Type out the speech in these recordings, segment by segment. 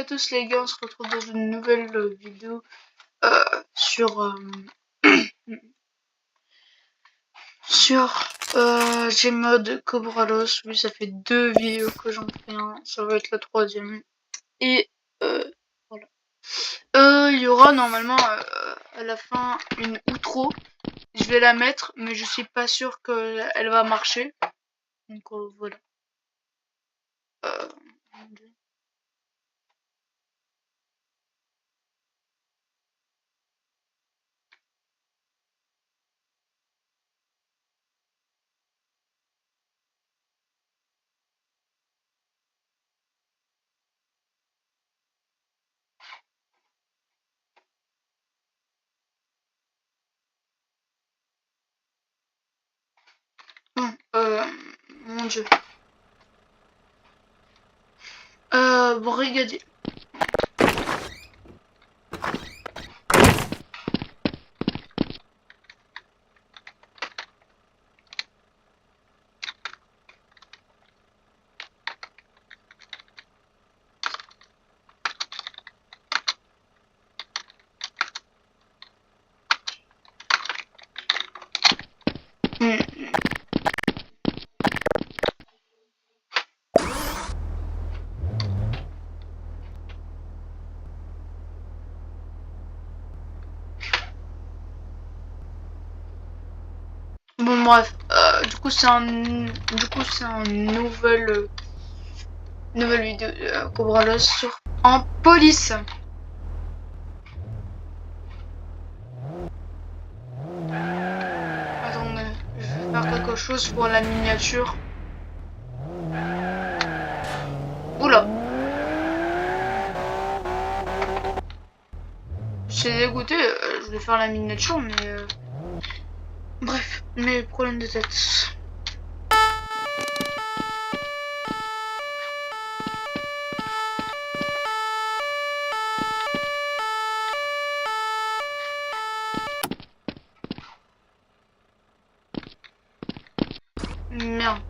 à tous les gars, on se retrouve dans une nouvelle vidéo sur Gmod Cobralos. Oui, ça fait 2 vidéos que j'en fais un, ça va être la 3e. Et voilà. Il y aura normalement à la fin une outro. Je vais la mettre, mais je suis pas sûr qu'elle va marcher. Donc voilà. Mon dieu. Brigadier. Bon bref, du coup c'est un nouvelle vidéo Cobralos sur en police. Attendez, je vais faire quelque chose pour la miniature. Oula. J'ai dégoûté, je vais faire la miniature mais bref, mes problèmes de tête. Merde.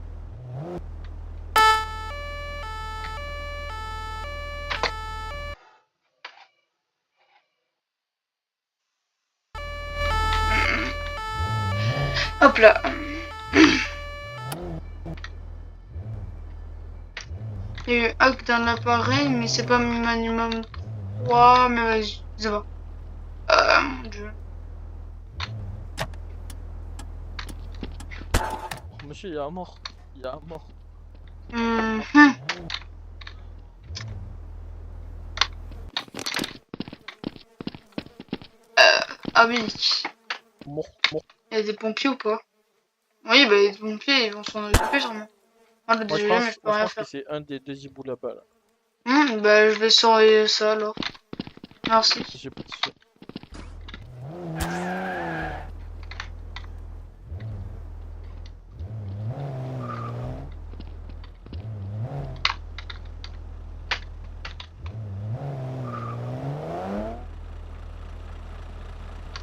Hop là. Il y a eu hack d'un appareil, mais c'est pas minimum 3, mais vas-y, ça va. Mon dieu. Monsieur, il y a un mort. Il y a un mort. Ah oui. Mort. Il y a des pompiers ou pas? Oui, bah les pompiers ils vont s'en occuper sûrement. Moi, le deuxième, je peux rien faire. Que c'est un des 2 hiboux là-bas. Là. Bah je vais surveiller ça alors. Merci. J'ai pas de soucis.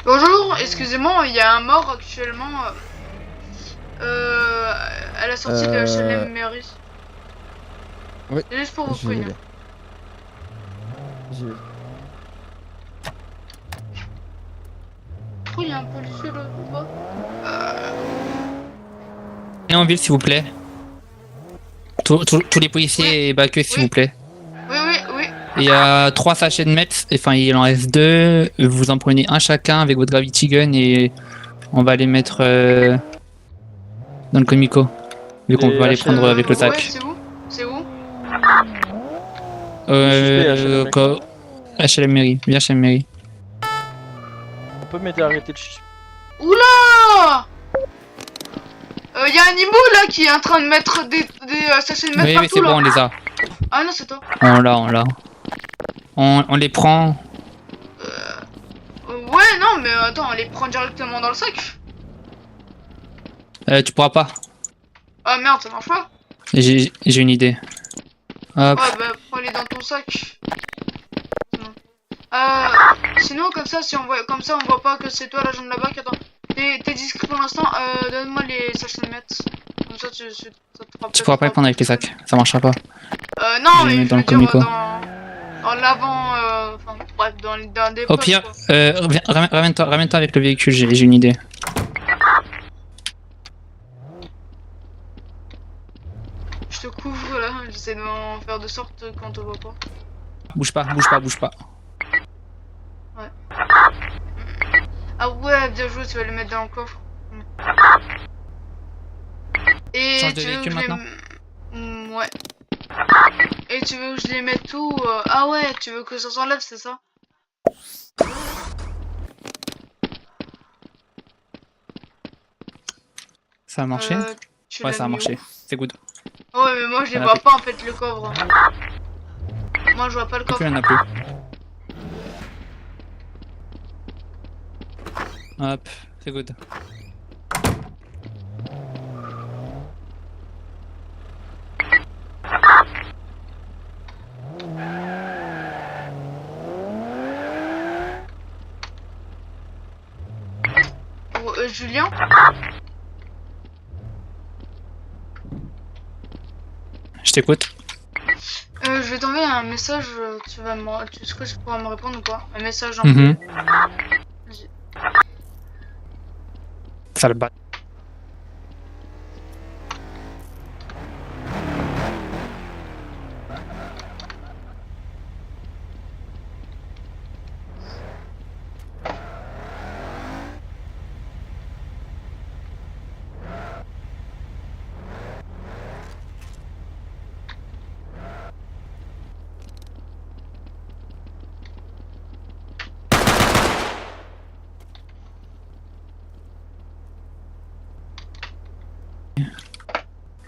Bonjour, excusez-moi, il y a un mort actuellement à la sortie de HLM Mairie. Oui. C'est juste pour vous prévenir. Pourquoi il y a un policier là-bas? Et en ville, s'il vous plaît. Tous les policiers évacués, s'il vous plaît. Oui. Il y a 3 sachets de meth, enfin il en reste 2. Vous en prenez un chacun avec votre gravity gun et on va les mettre dans le comico. Vu qu'on va les prendre avec le sac. Ouais, c'est où? HLM Mairie, bien HLM Mairie. On peut m'aider à arrêter le suspect. Oula! Y a un immo là qui est en train de mettre des sachets de meth partout. Oui, c'est bon, on les a. Ah non, c'est toi. On l'a. On les prend. Ouais, non, mais attends, on les prend directement dans le sac. Tu pourras pas. Ah merde, ça marche pas. J'ai une idée. Hop. Ouais, bah prends-les dans ton sac. Sinon, comme ça, on voit pas que c'est toi l'agent de la BAC. Attends, t'es discret pour l'instant. Donne-moi les sachets de meth. Comme ça, tu pourras pas les prendre avec les sacs. Ça marchera pas. Non, mais dans le je veux dire comico. dans en avant, enfin bref, dans des Au postes, pire, quoi. ramène-toi avec le véhicule, j'ai une idée. Je te couvre là, j'essaie de faire de sorte qu'on te voit pas. Bouge pas, bouge pas, bouge pas. Ah ouais, bien joué, tu vas les mettre dans le coffre. Et Change de tu veux que véhicule je les... maintenant? Ouais. Et tu veux que je les mette tout Ah ouais, tu veux que ça s'enlève, c'est ça? Ça a marché? Tu Ouais, l'as ça a mis où? marché. C'est good. Ouais, mais moi je les Y'en a vois plus. pas en fait, le coffre. Moi je vois pas le Non plus, coffre. il y en a plus. Hop, c'est good. Julien? Je t'écoute. Je vais t'envoyer un message, est-ce que tu pourras me répondre ou pas? Un message en Mhm. privé. Vas-y. Sale bat.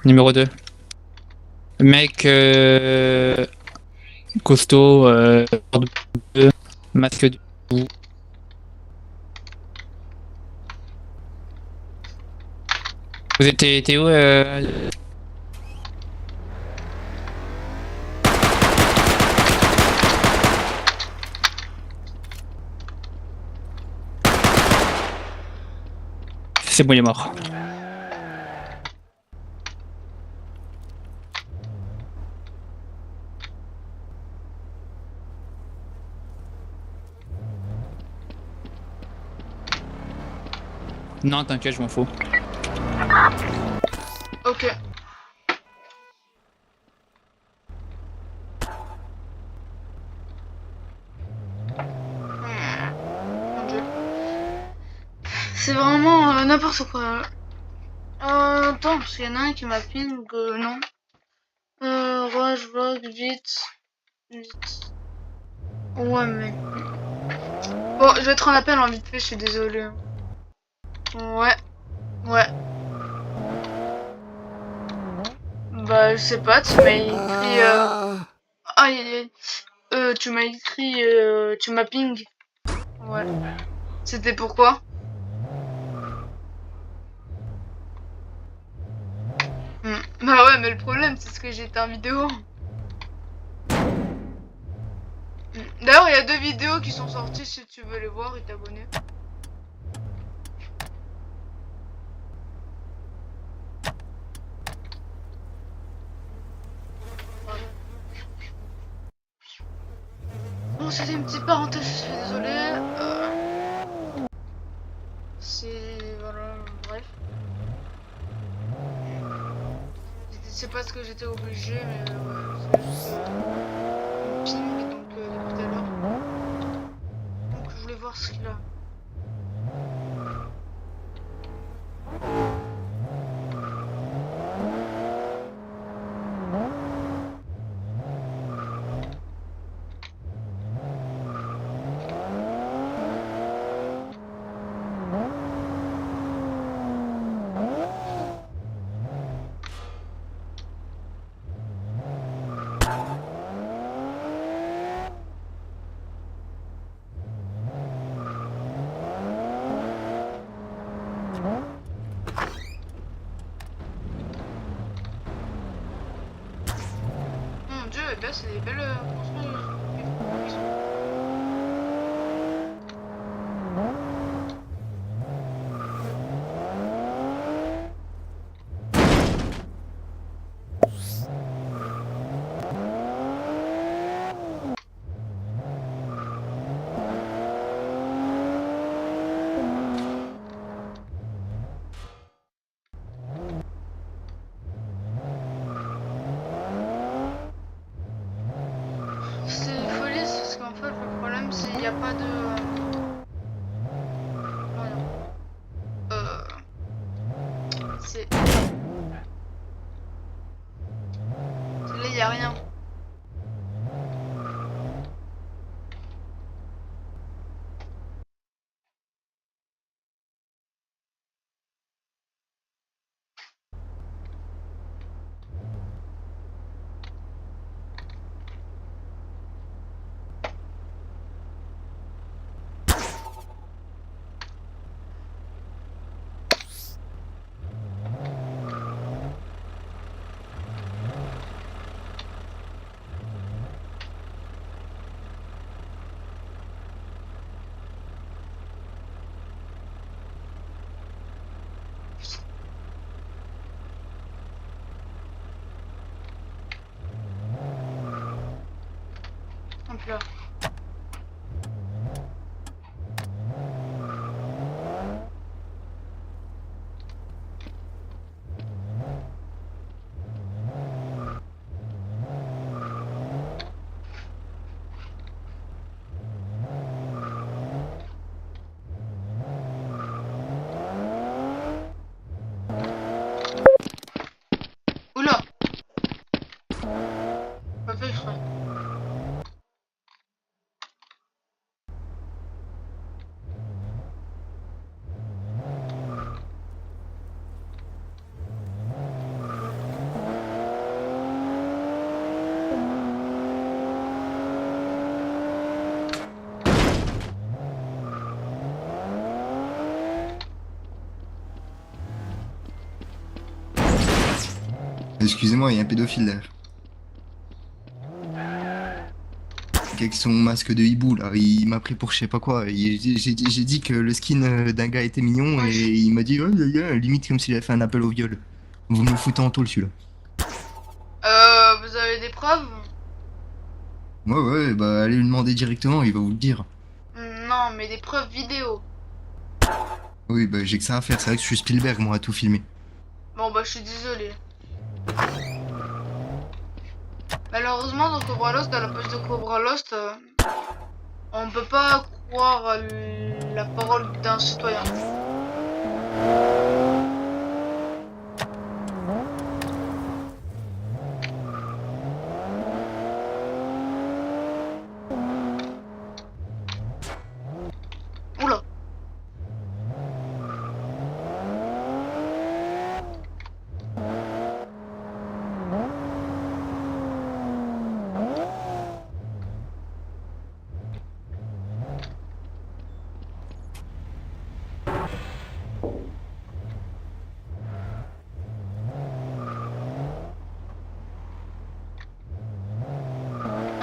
Numéro 2. Mec costaud, bleu, masque de... Vous étiez où C'est bon, il est mort. Non, t'inquiète, je m'en fous. Ok. Mon Dieu. C'est vraiment n'importe quoi. Attends, parce qu'il y en a un qui m'a ping, non. Ouais, je vois, vite. Vite. Ouais, mais... Bon, je vais te rendre appel en vite fait, je suis désolée. Ouais, ouais. Bah, je sais pas, tu m'as écrit... Aïe, aïe, aïe. Tu m'as écrit... Tu m'as ping. Ouais. C'était pourquoi? Bah ouais, mais le problème, c'est ce que j'étais en vidéo. D'ailleurs, il y a 2 vidéos qui sont sorties si tu veux les voir et t'abonner. Bon, c'était une petite parenthèse, je suis désolée. C'est... Voilà, bref. C'est pas ce que j'étais obligé, mais ouais, c'est juste une ping, donc depuis tout à l'heure. Donc je voulais voir ce qu'il a. Mon Dieu, eh ben, c'est des belles constructions. rien. Hop là. Oula! Pas fait exprès. Excusez-moi, il y a un pédophile derrière. Avec son masque de hibou là, il m'a pris pour je sais pas quoi. J'ai dit que le skin d'un gars était mignon et il m'a dit oh, limite comme s'il avait fait un appel au viol. Vous me foutez en tôle celui-là. Vous avez des preuves? Ouais, bah allez lui demander directement, il va vous le dire. Non, mais des preuves vidéo. Oui, bah j'ai que ça à faire, c'est vrai que je suis Spielberg moi à tout filmer. Bon bah je suis désolé. Malheureusement dans Cobra Lost, à la place de Cobra Lost, on peut pas croire à la parole d'un citoyen. Oula.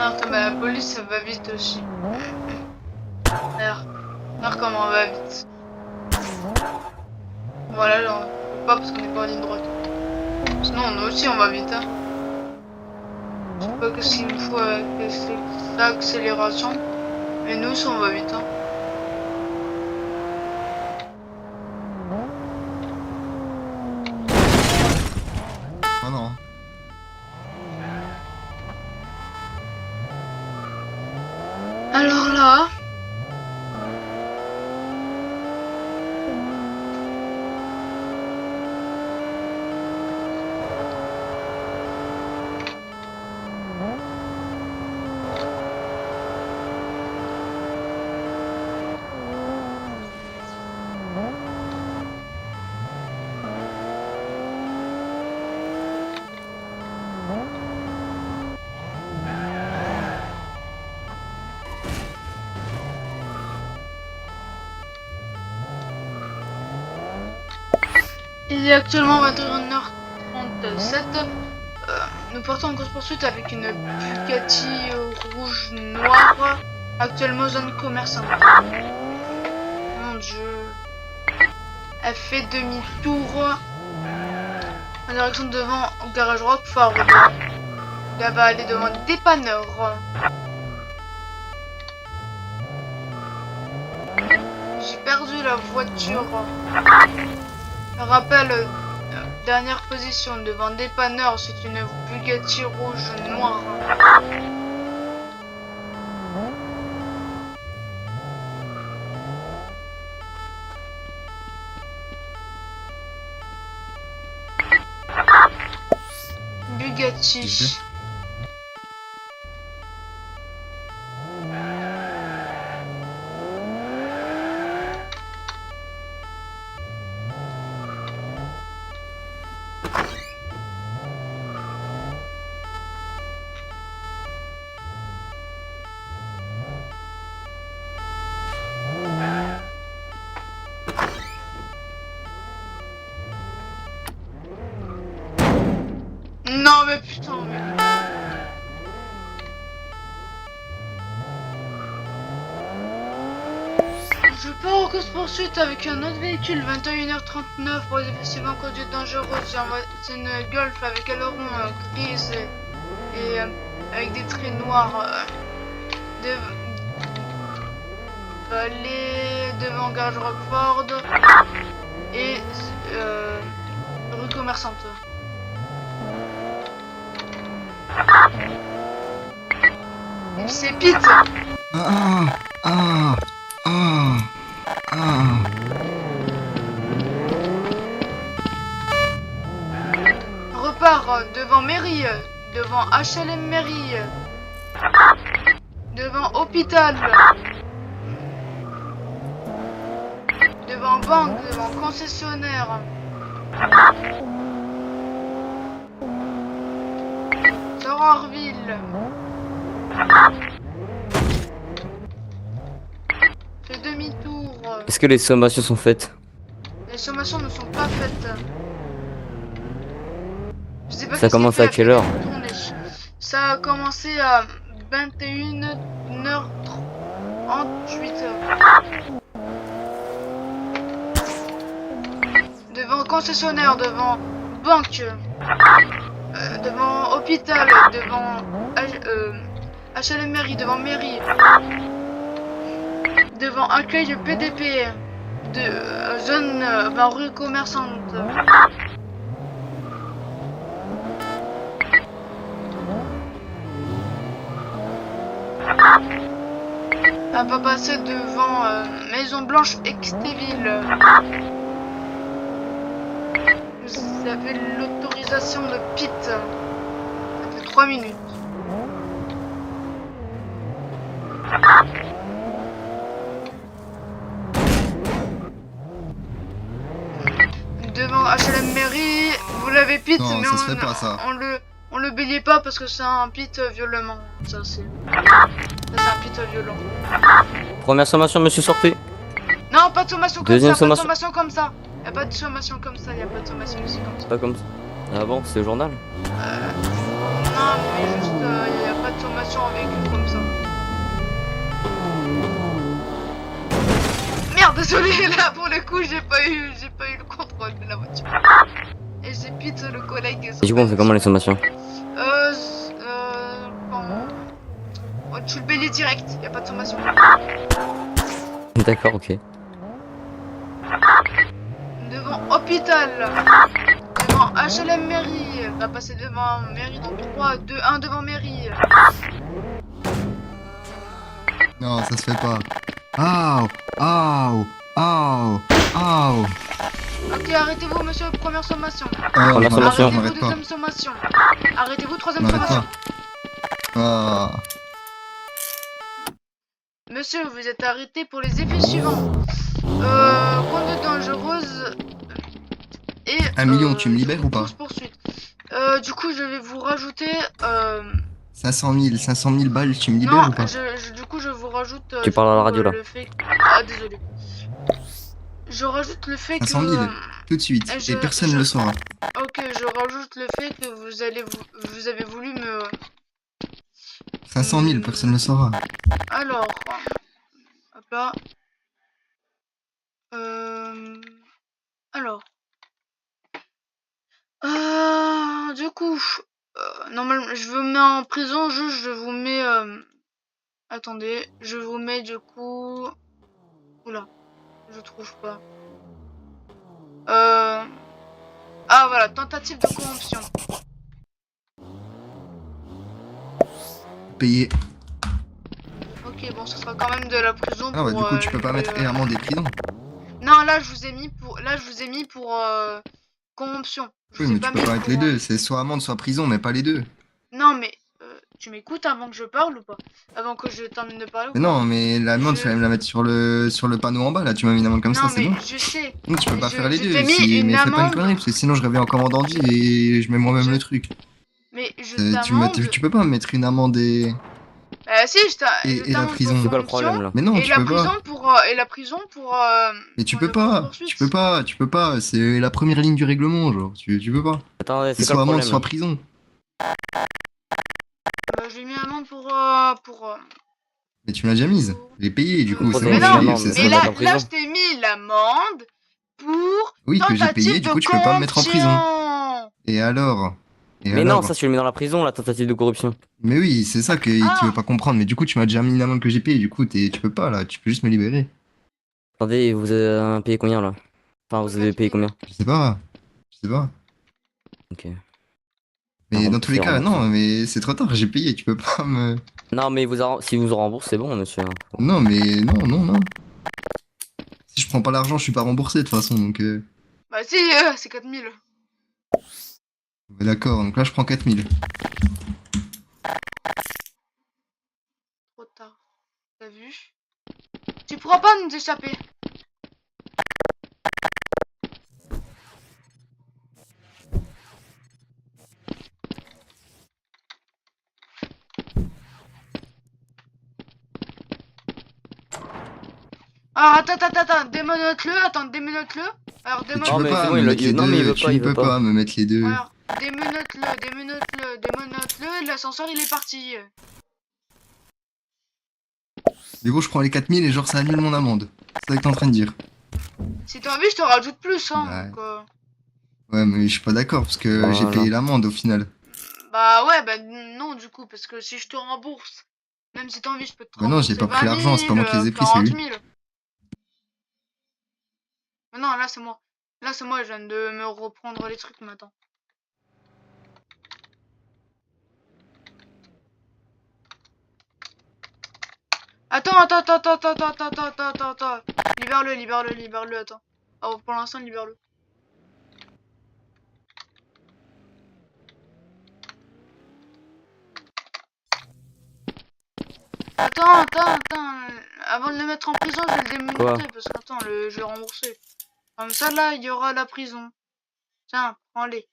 Alors que la police ça va vite aussi. Regarde comment on va vite. Voilà, là, on peut pas parce qu'on est pas en ligne droite. Sinon, nous aussi, on va vite. Hein. Je sais pas qu'est-ce qu'il me faut avec l'accélération. Mais nous aussi, on va vite. Hein. Oh non. Alors là... Il est actuellement 21h37. Nous partons en course-poursuite avec une Bugatti rouge noire, actuellement zone commerçante. Mon dieu. Elle fait demi-tour en direction devant au garage Rockford. Elle va aller devant le dépanneur. J'ai perdu la voiture. Rappel, dernière position devant dépanneur, c'est une Bugatti rouge noire. Bugatti. mais putain, mais... Je pars en course-poursuite avec un autre véhicule, 21h39 pour les effets suivants, conduite dangereuse. C'est une Golf avec aileron grise et avec des traits noirs. Vallée devant Garage Rockford et rue commerçante. C'est Pete. Repart devant mairie, devant HLM mairie, devant hôpital, devant banque, devant concessionnaire, Sororville, fait demi-tour. Est-ce que les sommations sont faites? Les sommations ne sont pas faites. Je sais pas Ça a commencé à quelle heure? Ça a commencé à 21h38. Devant concessionnaire, devant banque, devant hôpital, devant HLM mairie, devant mairie, devant accueil PDP, de zone rue commerçante. Elle va passer devant Maison Blanche Extéville. Vous avez l'autorisation de Pete. Ça fait 3 minutes. Devant HLM Mairie, vous l'avez Pete, Non, mais ça se fait pas, ça. on le béliait pas parce que c'est un Pete violemment. Ça c'est un Pete violent. Première sommation, monsieur, sortez. Non, pas de sommation comme Deuxième ça, pas de sommation. sommation comme ça. Y'a pas de sommation comme ça, y'a pas de sommation ici comme ça. Pas comme ça. Ah bon, c'est le journal? Non, mais juste, y'a pas de sommation en véhicule comme ça. Merde, désolé, là, pour le coup, j'ai pas eu le contrôle de la voiture. Et j'ai Pete, le collègue. Et du coup, on fait comment les sommations? Bon... Oh, tu le bélier direct, y'a pas de sommation. D'accord, ok. Devant hôpital, devant HLM mairie, va passer devant mairie dans 3, 2, 1 devant mairie. Non, ça se fait pas. Aouh. Ok, arrêtez-vous monsieur, première sommation. Première sommation. Arrêtez-vous, M'arrête pas. deuxième sommation. Arrêtez-vous, troisième M'arrête sommation. pas. Ah. Monsieur, vous êtes arrêté pour les effets suivants. Conduite dangereuse et... 1 million, tu me libères ou pas? Poursuite. Du coup, je vais vous rajouter... 500 000 balles, tu me libères Non, ou pas? du coup, je vous rajoute... Tu parles à la radio, là. Le fait... Ah, désolé. Je rajoute le fait 500 000, que... tout de suite, et personne ne le saura. Ok, je rajoute le fait que vous avez voulu me... 500 000, personne ne le saura. Alors... Hop là. Alors... Du coup... normalement, je vous mets en prison, juste je vous mets... Attendez, je vous mets du coup... Oula, je trouve pas. Ah voilà, tentative de corruption. Payé. Ok, bon, ça sera quand même de la prison Ah ouais, pour... du coup, tu peux pas mettre amende et prison. Non, là, je vous ai mis pour corruption. Je Oui, vous ai mais tu peux mis pas mettre pour, les deux, c'est soit amende, soit prison, mais pas les deux. Non, mais tu m'écoutes avant que je parle ou pas? Avant que je termine de parler ou Mais non, mais l'amende, Je- faut même la mettre sur le panneau en bas, là, tu m'as mis une amende comme Non, ça, c'est mais bon. je sais. Non, tu peux pas je- faire les je deux, t'ai mis une mais fais pas une amende. connerie, parce que sinon je reviens en commandant et je mets moi-même Je- le truc. Mais je Tu t'amende... peux pas me mettre une amende et Si, je la t'amende prison. pour C'est quoi le corruption, problème là? Mais non, Et tu la peux prison pas. pour... et la prison pour... Mais tu pour peux le pas, poursuite. tu peux pas, c'est la première ligne du règlement, genre, tu peux pas. Attendez, C'est c'est quoi soit le amende, problème soit là? prison. Bah, j'ai mis l'amende pour. Mais tu me l'as déjà mise. J'ai payé du coup, Pourquoi c'est vous Mais bon, avez non, mis j'ai- l'amende c'est Vous ça. mais allez là, mettre en là, prison. je t'ai mis l'amende pour Oui, que j'ai payé, tentative du de coup tu peux pas me mettre en prison. corruption. Et alors? Et Mais non, alors? ça, tu le mets dans la prison, la tentative de corruption. Mais oui, c'est ça que tu veux Ah, pas comprendre. Mais du coup, tu m'as déjà mis une amende que j'ai payée. Du coup, tu peux pas là. Tu peux juste me libérer. Attendez, vous avez payé combien là? Enfin, vous avez payé 4000. combien? Je sais pas. Je sais pas. Ok. Mais dans tous les C'est cas, remboursé. non, mais c'est trop tard. J'ai payé. Tu peux pas me. Non, mais si vous remboursez, c'est bon, monsieur. Non, mais non, non, non. Si je prends pas l'argent, je suis pas remboursé de toute façon. Donc, Bah si, c'est 4000. d'accord. Donc là, je prends 4000. Trop tard. T'as vu? Tu pourras pas nous échapper. Alors attends, démenote-le. Alors Et tu Non, peux mais démenote-le. c'est pas bon, me mettre les non, mais il deux. veut Tu pas, ne il veut peux pas. pas me mettre les deux. Alors, démenote-le. L'ascenseur il est parti. Du coup, je prends les 4000 et genre ça annule mon amende. C'est ça que t'es en train de dire. Si t'as envie, je te rajoute plus, hein. Ouais. Donc, Ouais, mais je suis pas d'accord parce que j'ai Voilà. payé l'amende au final. bah ouais, bah non du coup, parce que si je te rembourse, même si t'as envie, je peux te Bah non, j'ai rembourser pas pris 20 l'argent, c'est pas moi qui les ai pris, c'est 40 lui. 000. Mais non, là c'est moi. Là c'est moi, je viens de me reprendre les trucs maintenant. Attends. Libère-le, attends. Oh, pour l'instant, libère-le. Attends. Avant de le mettre en prison, je vais le Quoi? démonter parce qu'attends, je vais le rembourser. Comme ça, là, il y aura la prison. Tiens, prends-les.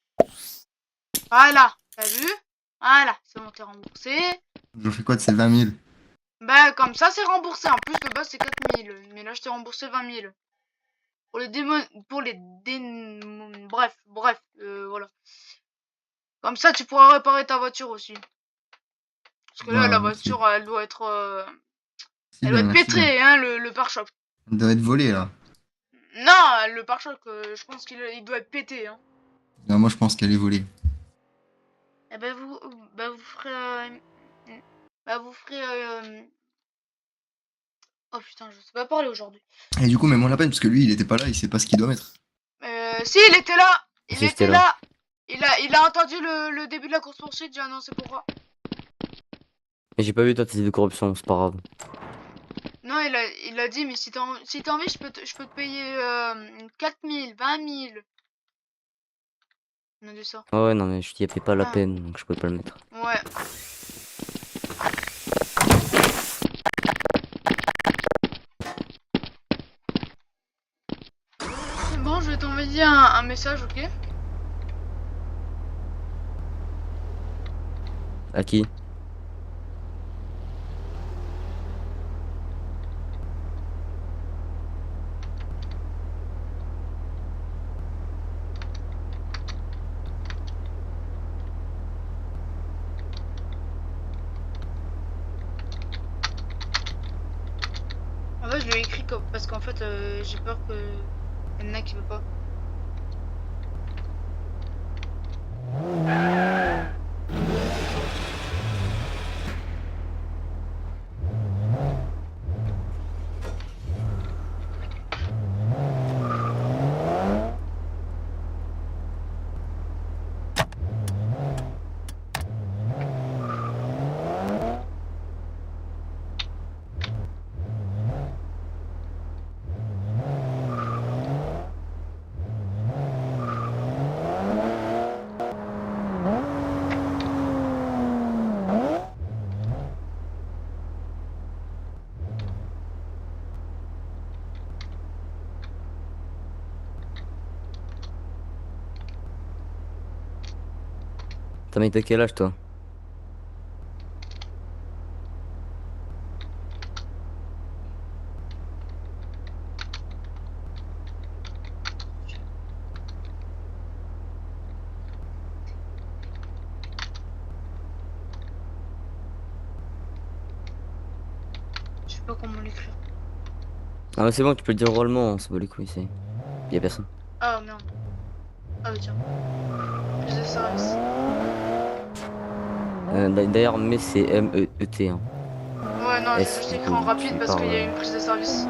Voilà, t'as vu? Voilà, c'est bon, t'es remboursé. Je fais quoi de ces 20 000? Bah, comme ça, c'est remboursé. En plus, de base, c'est 4000. Mais là, je t'ai remboursé 20 000. Pour les démons... Bref, voilà. Comme ça, tu pourras réparer ta voiture aussi. Parce que là, Voilà, la merci. voiture, elle doit être... C'est Elle doit bien, être merci bien. pétrée, hein, le pare-choc. Il doit être volé là. Non, le pare-choc, je pense qu'il doit être pété, hein. Non, moi je pense qu'elle est volée. Eh ben, vous ferez... vous ferez... Oh putain, je sais pas parler aujourd'hui. Et du coup, mets-moi la peine parce que lui il était pas là, il sait pas ce qu'il doit mettre. Si, il était là. Il Si, était j'étais là. Il a entendu le début de la course poursuite, j'ai annoncé pourquoi. Mais j'ai pas vu tentative de corruption, c'est pas grave. Non, il a dit, mais si t'as envie, je peux te payer 4000, 20 000. On a dit ça. Ouais, non, mais je n'y avais pas la Ah. peine, donc je pouvais pas le mettre. Ouais. Bon, je vais t'envoyer un message, ok? À qui? En fait, je lui ai écrit parce qu'en fait, j'ai peur que y en a qui veut pas. T'as mis quel âge toi? sais pas comment l'écrire. Ah, mais c'est bon, tu peux le dire oralement, on s'en bat les couilles, c'est. Y'a personne. Ah merde. Ah bah tiens. Plus de service. D'ailleurs, mais c'est M-E-E-T. Hein. Ouais, non, j'ai Est-ce juste que écrit en tu rapide parce qu'il y a parles- eu une prise de service.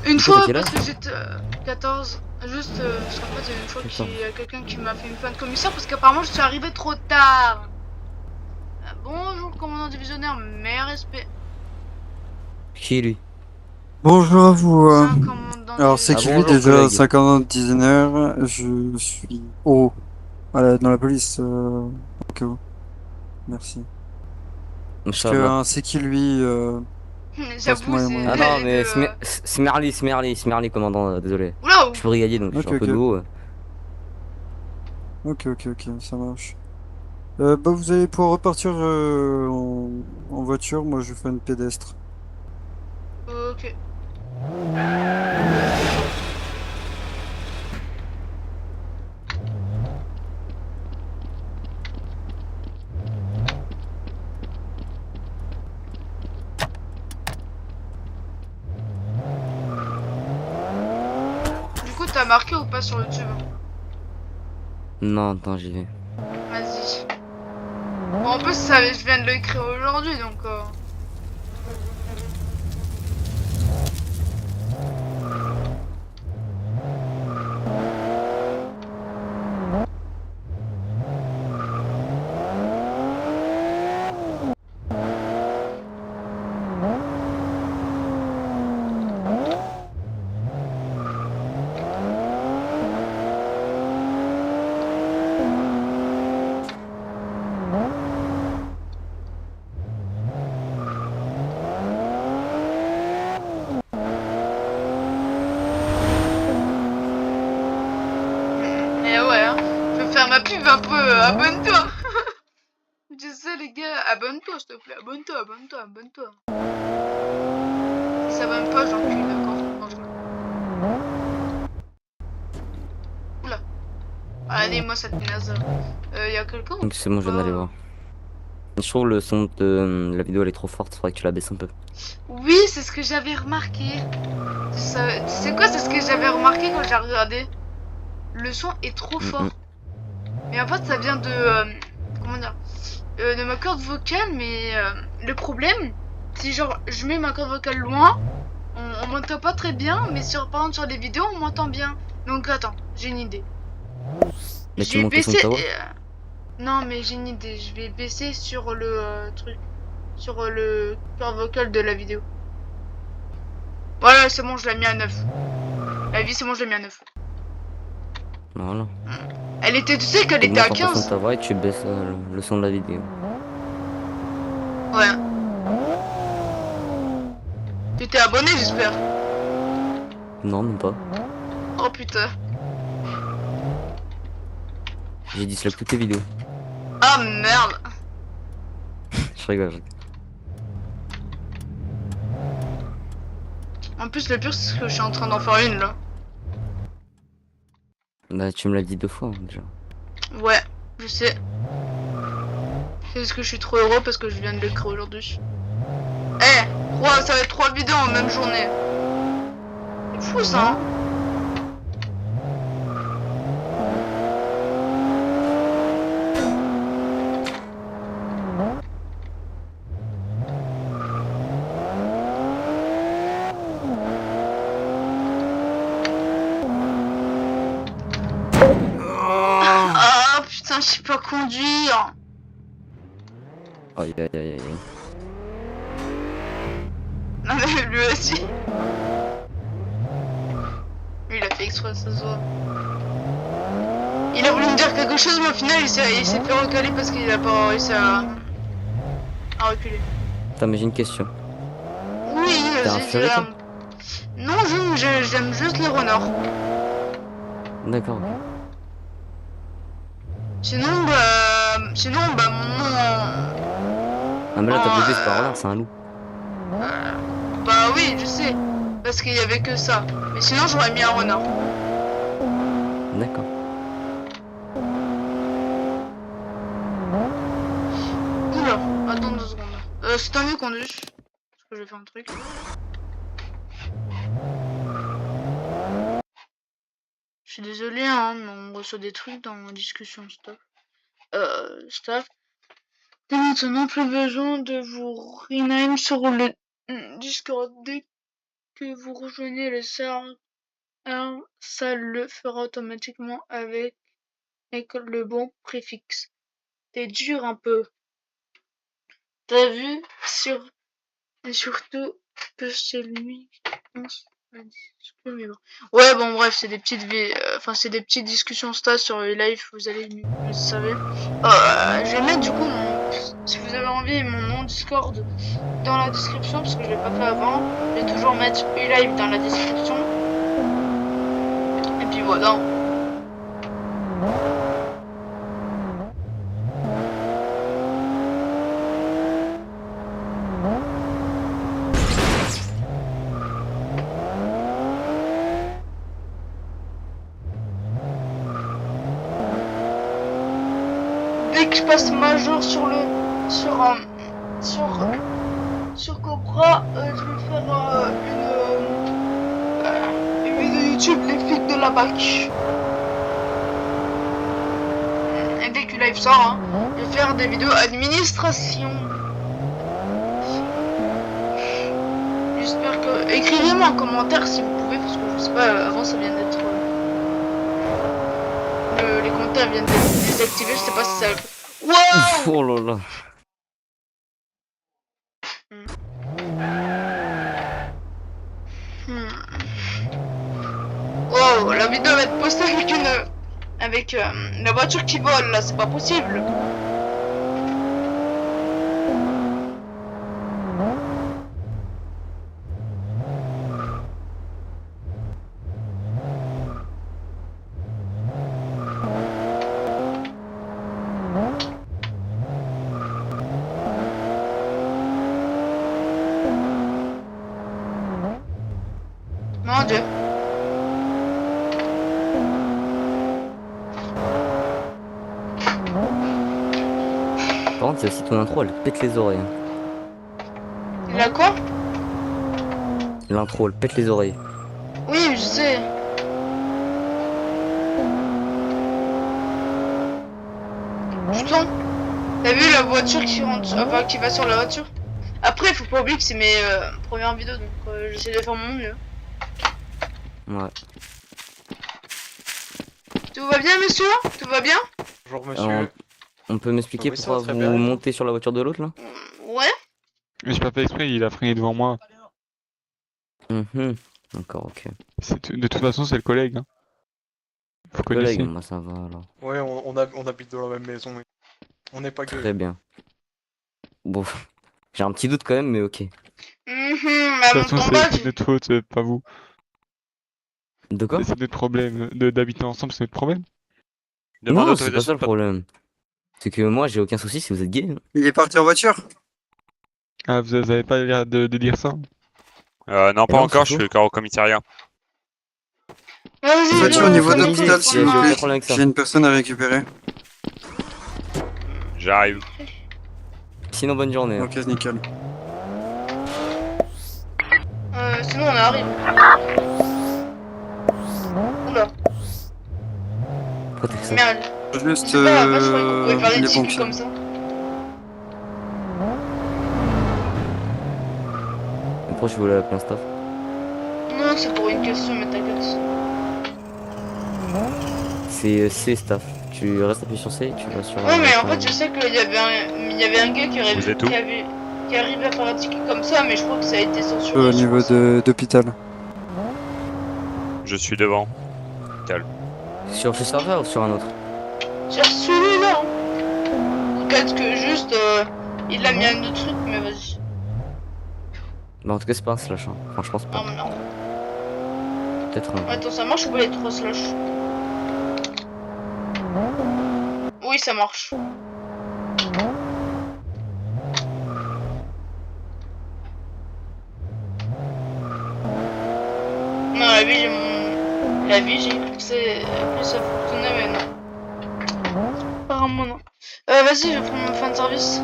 Une Du coup, fois, t'as quel parce âge que j'étais 14, juste parce qu'en fait, il y a une fois qu'il y a quelqu'un qui m'a fait une plainte commissaire parce qu'apparemment je suis arrivé trop tard. Bonjour, commandant divisionnaire, mes respects. Qui lui? Bonjour à vous. C'est un commandant Alors, c'est Ah, qui divisionnaire. lui bonjour, déjà collègue. 50 designer. Je suis au dans la police. Au cas où. Merci. Parce Ça que va. c'est qui lui J'avoue, passe-moi c'est les Ah moyens. non, les mais deux. Smerly, commandant, désolé. Oula, Je suis brigadier donc je Ok, suis un peu ok. nouveau. Ok, ça marche. Bah, vous allez pouvoir repartir en voiture. Moi, je fais une pédestre. ok. Du coup, t'as marqué ou pas sur YouTube? Non, attends, j'y vais. Vas-y. Bon, en plus, ça, je viens de l'écrire aujourd'hui, donc... Eh ouais, hein. Je vais faire ma pub un peu, abonne-toi. Je sais les gars, abonne-toi s'il te plaît, abonne-toi. Si ça va pas, j'encule, d'accord? Non, je rigole. Oula. Allez, moi cette naze. Y'a quelqu'un ou Donc c'est bon, je viens d'aller pas? voir. Je trouve le son de la vidéo elle est trop forte, faudrait que tu la baisses un peu. Oui, c'est ce que j'avais remarqué. Tu sais quoi, c'est ce que j'avais remarqué quand j'ai regardé. Le son est trop fort. Mais en fait, ça vient de... comment dire, de ma corde vocale, mais le problème, si genre je mets ma corde vocale loin, on m'entend pas très bien, mais par exemple sur les vidéos, on m'entend bien. Donc attends, j'ai une idée. Mais Je tu vais montes le son de baisser... ta voix? non, mais j'ai une idée. Je vais baisser sur le truc. Sur le corde vocal de la vidéo. Voilà, c'est bon, je l'ai mis à 9. La vie, c'est bon, je l'ai mis à 9. Voilà. Elle était, tu sais qu'elle était à Augmente un peu le son de 15. ta voix et tu baisses le son de la vidéo. Ouais. Tu t'es abonné, j'espère. Non, même pas. Oh putain. J'ai dislike toutes tes vidéos. Ah merde. Je rigole. En plus, le pire, c'est que je suis en train d'en faire une là. Bah tu me l'as dit 2 fois hein, déjà. Ouais, je sais. C'est ce que je suis trop heureux parce que je viens de l'écrire aujourd'hui. Eh, ça va être 3 vidéos en même journée. C'est fou ça, hein. Ah putain, je sais pas conduire. Aïe aïe aïe aïe. Non mais lui aussi. Lui il a fait exprès, ça se voit. Il a voulu me dire quelque chose mais au final il s'est fait recaler parce qu'il a pas réussi à reculer. Attends mais j'ai une question. Oui, T'es un furet, toi? Non, j'aime juste les renards. D'accord, ok. Sinon bah mon nom... Ah mais là t'as Oh, bugué, c'est pas renard, c'est un loup. bah oui, je sais. Parce qu'il y avait que ça. Mais sinon j'aurais mis un renard. C'est un mieux conduit. Parce que je vais faire un truc. Je suis désolé, hein, mais on reçoit des trucs dans la discussion staff. Et maintenant, plus besoin de vous rename sur le Discord. Dès que vous rejoignez le serveur, ça le fera automatiquement avec le bon préfixe. T'es dur un peu. T'as vu et surtout que c'est lui qui pense à discuter. Ouais, bon, bref, c'est des petites c'est des petites discussions stats sur les lives, vous allez le savez. Je vais mettre du coup si vous avez envie mon nom Discord dans la description parce que je l'ai pas fait avant. Je vais toujours mettre live dans la description. Et puis voilà. Dès que je passe major sur Cobra, je vais faire une vidéo YouTube, les flics de la BAC. Et dès que le live sort, hein, je vais faire des vidéos administration. J'espère que... Écrivez-moi en commentaire si vous pouvez, parce que je sais pas, avant ça vient d'être... les commentaires viennent d'être désactivés, je sais pas si ça... Wow. Oh là là. Oh, la vidéo va être postée avec la voiture qui vole là, c'est pas possible. Mon Dieu. Par contre, c'est aussi ton intro, elle pète les oreilles. Il a quoi? L'intro, elle pète les oreilles. Oui, je sais. Putain, t'as vu la voiture qui rentre, enfin qui va sur la voiture? Après, faut pas oublier que c'est mes premières vidéos, donc j'essaie de faire mon mieux. Ouais. Tout va bien, monsieur? Tout va bien? Bonjour monsieur. On peut m'expliquer Oui, ça pourquoi va très vous bien. montez sur la voiture de l'autre là? Ouais. Mais j'ai pas fait exprès, il a freiné devant moi. D'accord, ok. De toute façon, c'est le collègue. Hein. Vous connaissez. Collègue, moi ça va alors. Ouais, on habite dans la même maison. Oui. On n'est pas que... Très bien. Bon, j'ai un petit doute quand même, mais ok. Mais De à toute mon façon, combat, c'est notre faute, pas vous. De quoi? C'est notre problème. D'habiter ensemble, c'est notre problème. Non, c'est pas ça le problème. C'est que moi j'ai aucun souci si vous êtes gay. Hein. Il est parti en voiture? Ah, vous avez pas l'air de dire ça. Non, pas non, encore, je c'est suis encore au commissariat. vas-y, Voiture au viens, niveau on fait d'hôpital, le s'il vous j'ai aucun plaît. problème avec ça. J'ai une personne à récupérer. J'arrive. Sinon, bonne journée. Hein. Ok, nickel. Sinon on arrive. Oula, Pourquoi t'as fait ça? merde. Juste C'est pas la vache, je croyais qu'on pouvait faire des les tickets pompiers. comme ça. Pourquoi je voulais appeler un staff? Non, c'est pour une question, mais t'inquiète. C'est C staff. Tu restes appuyé sur C et tu vas sur... Ouais, mais en fait, je sais qu'il y avait un gars qui Vous êtes où? qui arrivait à faire un ticket comme ça, mais je crois que ça a été censuré. Au je niveau pense. d'hôpital. Je suis devant. Sur ce serveur ou sur un autre? Sur celui-là. Hein. Peut-être que juste il a mis un autre truc, mais vas-y. Bah en tout cas c'est pas un slash, hein. Enfin je pense Oh pas. merde. Peut-être un... Attends, ça marche ou pas les 3 slash? Oui, ça marche. Non, la vie, j'ai cru que ça fonctionnait, mais non. Apparemment, non. Vas-y, je vais prendre mon fin de service.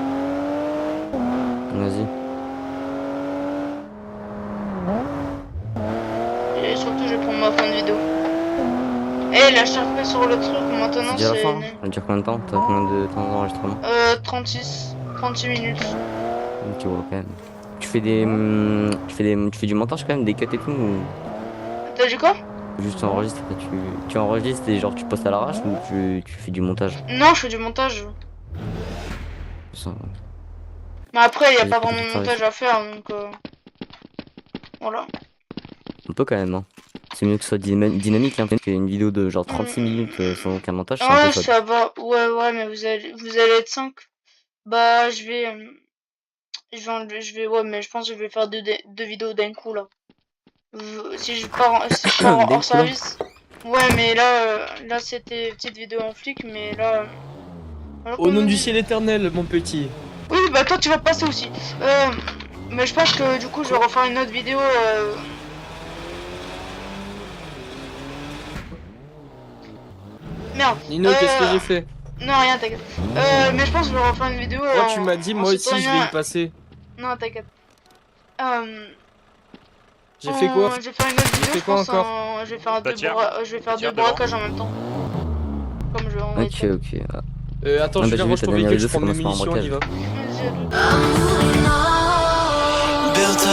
Vas-y. vidéo. Et la charpée sur le truc, C'est maintenant déjà la c'est... fin. Ça dure combien de temps? T'as combien de temps d'enregistrement? 36 minutes. Ok, ouais, quand même. Tu fais tu fais du montage quand même, des cuts et tout, ou T'as dit quoi? juste tu enregistres et tu enregistres et genre tu postes à l'arrache, ou tu fais du montage? Non, je fais du montage. Ça, Mais après, il y a J'ai pas pas vraiment tout de ça, montage à faire, donc... Voilà. on peut quand même, hein. C'est mieux que ce soit dynamique, hein. Une vidéo de genre 36 minutes sans aucun montage, c'est un peu Ouais, fade. ça va. Ouais, mais vous allez être 5. Bah, ouais, mais je pense que je vais faire deux vidéos d'un coup, là. Si je pars D'un hors coup, là. service. Ouais, mais là, c'était petite vidéo en flic, mais là... voilà, Au comme nom on du dit. ciel éternel, mon petit. Oui, bah toi, tu vas passer aussi. Mais je pense que, du coup, je vais refaire une autre vidéo, Merde. Nino, qu'est-ce que j'ai fait? Non, rien, t'inquiète. Mais je pense que je vais refaire une vidéo. Oh, tu m'as dit, moi aussi, je vais y passer. Non, t'inquiète. J'ai fait quoi? Je vais faire une autre vidéo, fait je quoi pense. encore? Je vais faire Bah, deux braquages en même temps. Comme je vais Ok, ok. Attends, Non, bah, je j'ai viens, vu je ta prends mes dernière gueules, je vidéo, prends mes ça commence munitions, on y va. par un Vas-y, Built a